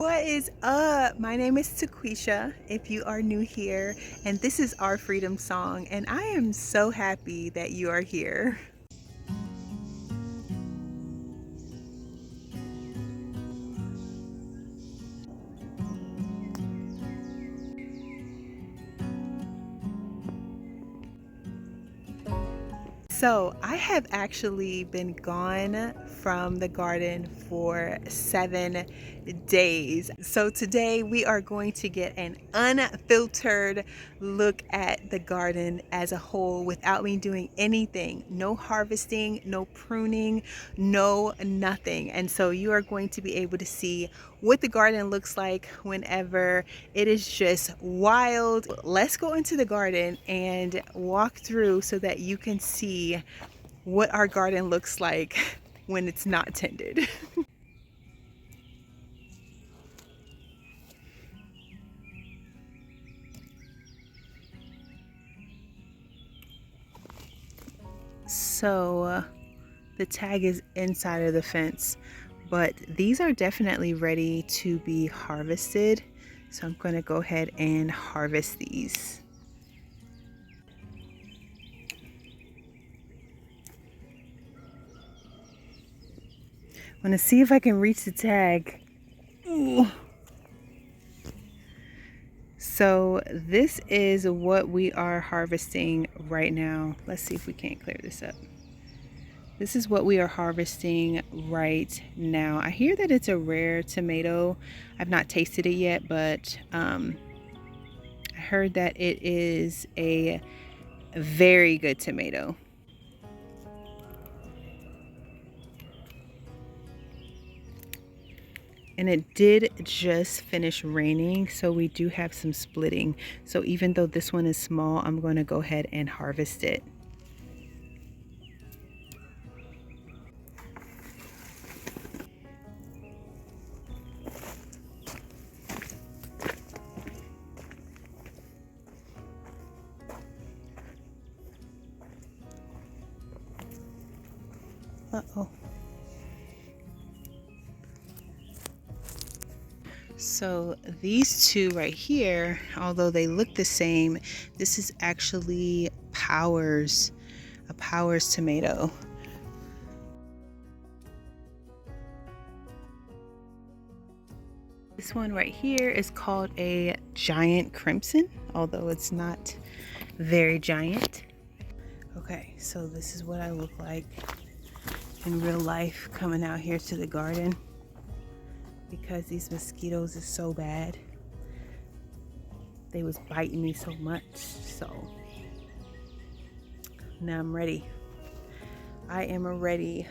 What is up? My name is Taquisha, if you are new here, and this is Our Freedom Song, and I am so happy that you are here. So I have actually been gone from the garden for 7 days. So today we are going to get an unfiltered look at the garden as a whole without me doing anything. No harvesting, no pruning, no nothing. And so you are going to be able to see what the garden looks like whenever it is just wild. Let's go into the garden and walk through so that you can see what our garden looks like when it's not tended. So the tag is inside of the fence, but these are definitely ready to be harvested. So I'm going to go ahead and harvest these. I'm going to see if I can reach the tag. Ooh. So this is what we are harvesting right now. Let's see if we can't clear this up. This is what we are harvesting right now. I hear that it's a rare tomato. I've not tasted it yet, but I heard that it is a very good tomato. And it did just finish raining, so we do have some splitting. So even though this one is small, I'm going to go ahead and harvest it. Uh-oh. So these two right here, although they look the same, this is actually a Powers tomato. This one right here is called a giant crimson, although it's not very giant. Okay, so this is what I look like in real life coming out here to the garden, because these mosquitoes is so bad. They was biting me so much, so now I'm ready. I am ready.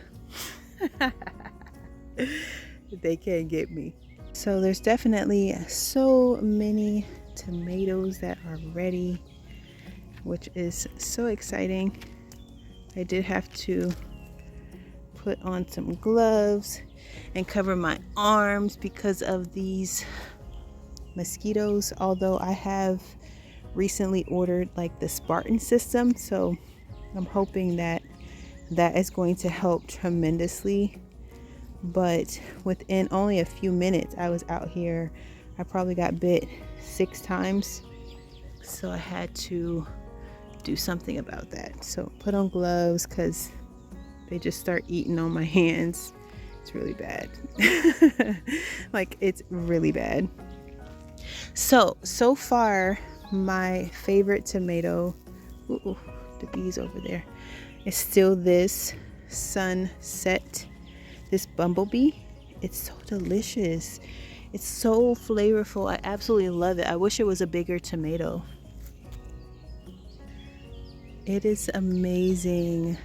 They can't get me. So there's definitely so many tomatoes that are ready, which is so exciting. I did have to put on some gloves and cover my arms because of these mosquitoes, although I have recently ordered like the Spartan system, so I'm hoping that that is going to help tremendously. But within only a few minutes I was out here, I probably got bit 6 times, so I had to do something about that. So put on gloves because they just start eating on my hands. It's really bad. Like, it's really bad. So far my favorite tomato, ooh, the bees over there, is still this Sunset, this bumblebee. It's so delicious. It's so flavorful. I absolutely love it. I wish it was a bigger tomato. It is amazing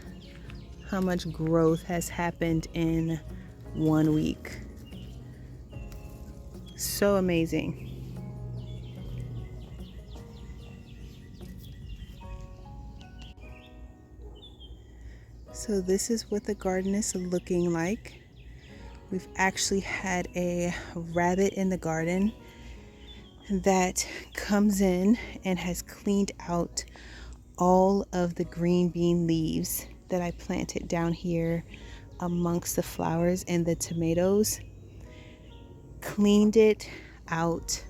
how much growth has happened in 1 week. So amazing. So this is what the garden is looking like. We've actually had a rabbit in the garden that comes in and has cleaned out all of the green bean leaves that I planted down here amongst the flowers and the tomatoes. cleaned it out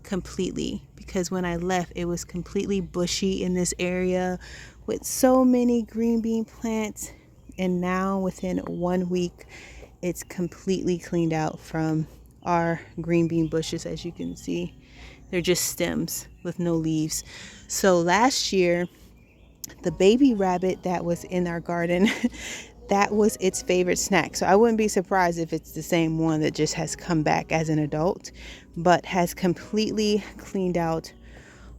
completely, because when I left it was completely bushy in this area with so many green bean plants, and now within 1 week it's completely cleaned out from our green bean bushes. As you can see, they're just stems with no leaves. So last year, the baby rabbit that was in our garden that was its favorite snack. So I wouldn't be surprised if it's the same one that just has come back as an adult, but has completely cleaned out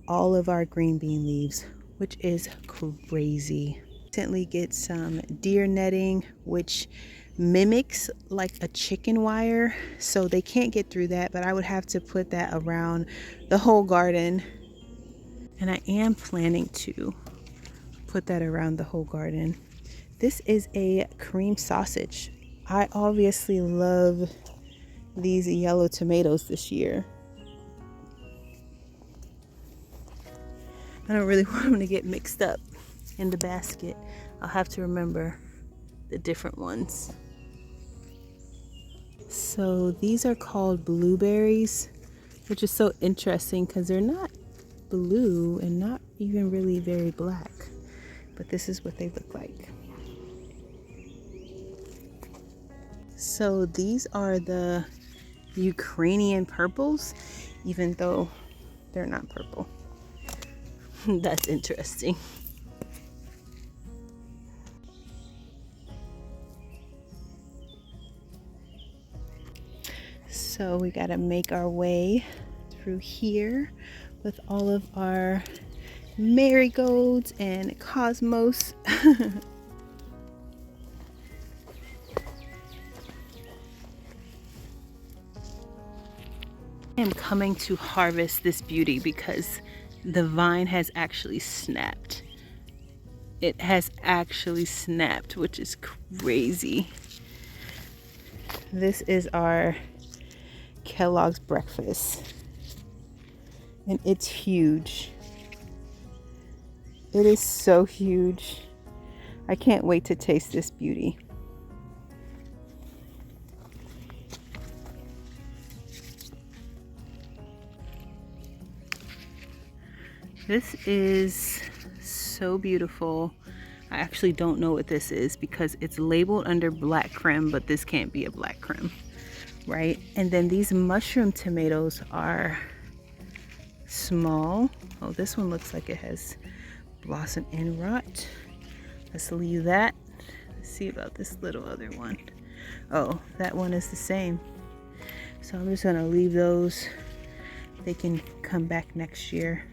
all of our green bean leaves, which is crazy. Recently get some deer netting, which mimics like a chicken wire, so they can't get through that, but I would have to put that around the whole garden, and I am planning to put that around the whole garden. This is a cream sausage. I obviously love these yellow tomatoes this year. I don't really want them to get mixed up in the basket. I'll have to remember the different ones. So these are called blueberries, which is so interesting because they're not blue and not even really very black, but this is what they look like. So these are the Ukrainian purples, even though they're not purple. That's interesting. So we got to make our way through here with all of our marigolds and cosmos. I am coming to harvest this beauty because the vine has actually snapped. It has actually snapped, which is crazy. This is our Kellogg's breakfast, and it's huge. It is so huge. I can't wait to taste this beauty. This is so beautiful. I actually don't know what this is because it's labeled under black creme, but this can't be a black creme, right? And then these mushroom tomatoes are small. Oh, this one looks like it has blossom and rot. Let's leave that. Let's see about this little other one. Oh, that one is the same. So I'm just gonna leave those. They can come back next year.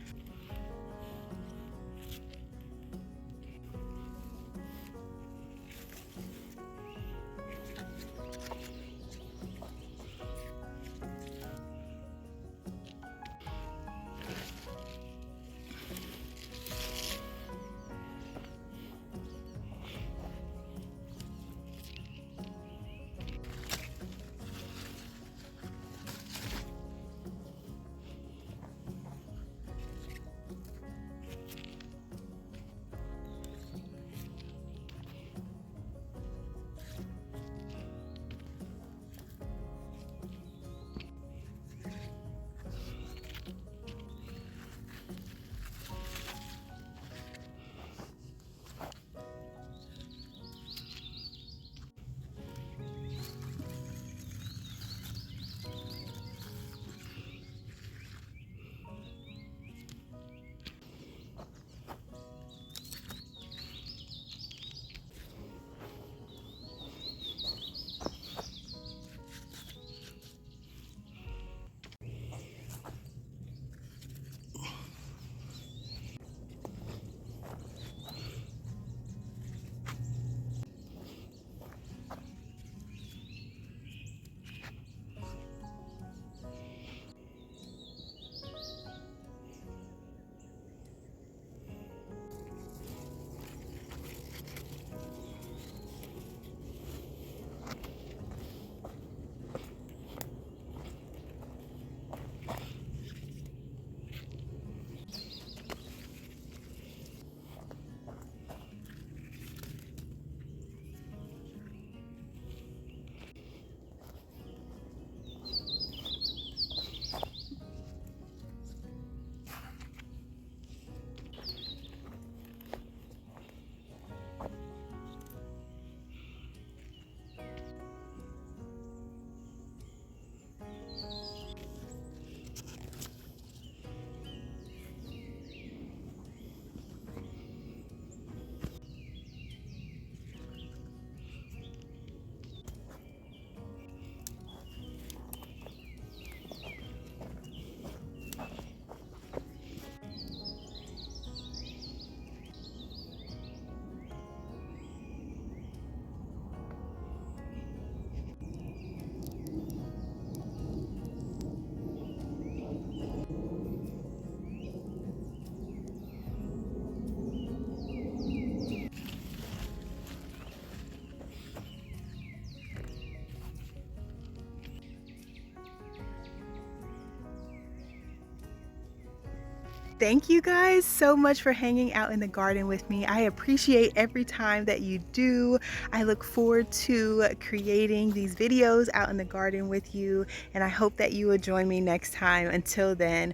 Thank you guys so much for hanging out in the garden with me. I appreciate every time that you do. I look forward to creating these videos out in the garden with you, and I hope that you will join me next time. Until then,